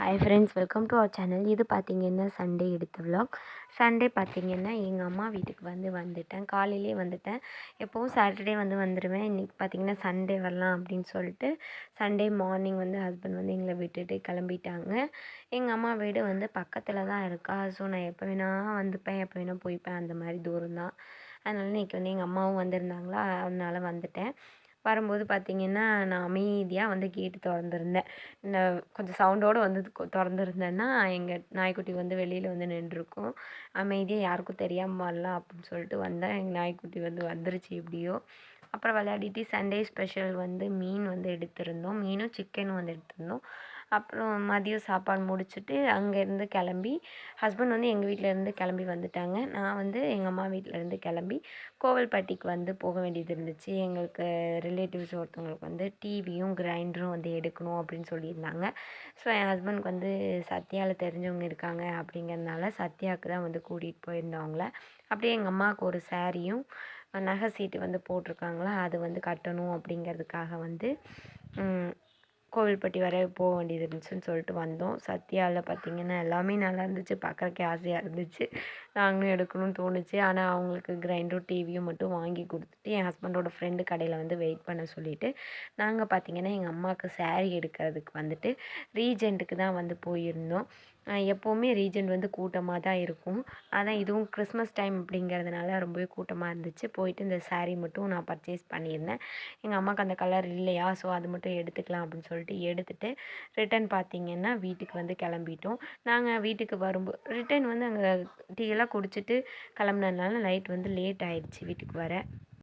Hi friends, welcome to our channel. இது பார்த்திங்கன்னா Sunday எடுத்த விலாக். சண்டே பார்த்திங்கன்னா எங்கள் அம்மா வீட்டுக்கு வந்துட்டேன். காலையிலே வந்துட்டேன். எப்போவும் சாட்டர்டே வந்துடுவேன். இன்றைக்கி பார்த்திங்கன்னா சண்டே வரலாம் அப்படின்னு சொல்லிட்டு சண்டே மார்னிங் ஹஸ்பண்ட் எங்களை விட்டுட்டு கிளம்பிட்டாங்க. எங்கள் அம்மா வீடு பக்கத்தில் தான் இருக்கா. ஸோ நான் எப்போ வேணால் வந்துப்பேன், எப்போ வேணால் போய்ப்பேன், அந்த மாதிரி தூரம் தான். அதனால இன்றைக்கி எங்கள் அம்மாவும் வந்திருந்தாங்களா, அதனால வந்துட்டேன். வரும்போது பார்த்திங்கன்னா நான் அமைதியாக கேட்டு திறந்துருந்தேன். கொஞ்சம் சவுண்டோடு திறந்துருந்தேன்னா எங்கள் நாய்க்குட்டி வெளியில் நின்றுருக்கும். அமைதியாக யாருக்கும் தெரியாமல் வரலாம் அப்படின்னு சொல்லிட்டு வந்தேன். எங்கள் நாய்க்குட்டி வந்துருச்சு எப்படியோ. அப்புறம் விளையாடிட்டு சண்டே ஸ்பெஷல் மீன் எடுத்திருந்தோம். மீனும் சிக்கனும் எடுத்திருந்தோம். அப்புறம் மதியம் சாப்பாடு முடிச்சுட்டு அங்கேருந்து கிளம்பி ஹஸ்பண்ட் எங்கள் வீட்டிலேருந்து கிளம்பி வந்துட்டாங்க. நான் எங்கள் அம்மா வீட்டிலேருந்து கிளம்பி கோவில்பட்டிக்கு போக வேண்டியது இருந்துச்சு. எங்களுக்கு ரிலேட்டிவ்ஸ் ஒருத்தவங்களுக்கு டிவியும் கிரைண்டரும் எடுக்கணும் அப்படின்னு சொல்லியிருந்தாங்க. ஸோ என் ஹஸ்பண்டுக்கு சத்யாவில் தெரிஞ்சவங்க இருக்காங்க அப்படிங்கிறதுனால சத்யாவுக்கு தான் கூட்டிகிட்டு போயிருந்தோம் அவங்கள. அப்படியே எங்கள் அம்மாவுக்கு ஒரு சாரியும் நகை சீட்டு போட்டிருக்காங்களா, அது கட்டணும் அப்படிங்கிறதுக்காக கோவில்பட்டி வரை போக வேண்டியது இருந்துச்சுன்னு சொல்லிட்டு வந்தோம். சத்யாவில் பார்த்திங்கன்னா எல்லாமே நல்லா இருந்துச்சு, பார்க்குறக்கே ஆசையாக இருந்துச்சு. நாங்களும் எடுக்கணும்னு தோணுச்சு. ஆனால் அவங்களுக்கு கிரைண்டரும் டிவியும் மட்டும் வாங்கி கொடுத்துட்டு என் ஹஸ்பண்டோட ஃப்ரெண்டு கடையில் வெயிட் பண்ண சொல்லிவிட்டு நாங்கள் பார்த்திங்கன்னா எங்கள் அம்மாவுக்கு சாரீ எடுக்கிறதுக்கு ரீஜெண்ட்டுக்கு தான் போயிருந்தோம். எப்போவுமே ரீஜெண்ட் கூட்டமாக தான் இருக்கும். அதான் இதுவும் கிறிஸ்மஸ் டைம் அப்படிங்கிறதுனால ரொம்பவே கூட்டமாக இருந்துச்சு. போயிட்டு இந்த சாரீ மட்டும் நான் பர்ச்சேஸ் பண்ணியிருந்தேன். எங்கள் அம்மாவுக்கு அந்த கலர் இல்லையா, ஸோ அது மட்டும் எடுத்துக்கலாம் அப்படின்னு சொல்லிட்டு எடுத்துகிட்டு ரிட்டன் பார்த்திங்கன்னா வீட்டுக்கு கிளம்பிட்டோம். நாங்கள் வீட்டுக்கு ரிட்டன் அங்கே டீ எல்லாம் குடிச்சிட்டு கிளம்புனதுனால நைட் லேட் ஆயிடுச்சு வீட்டுக்கு வர.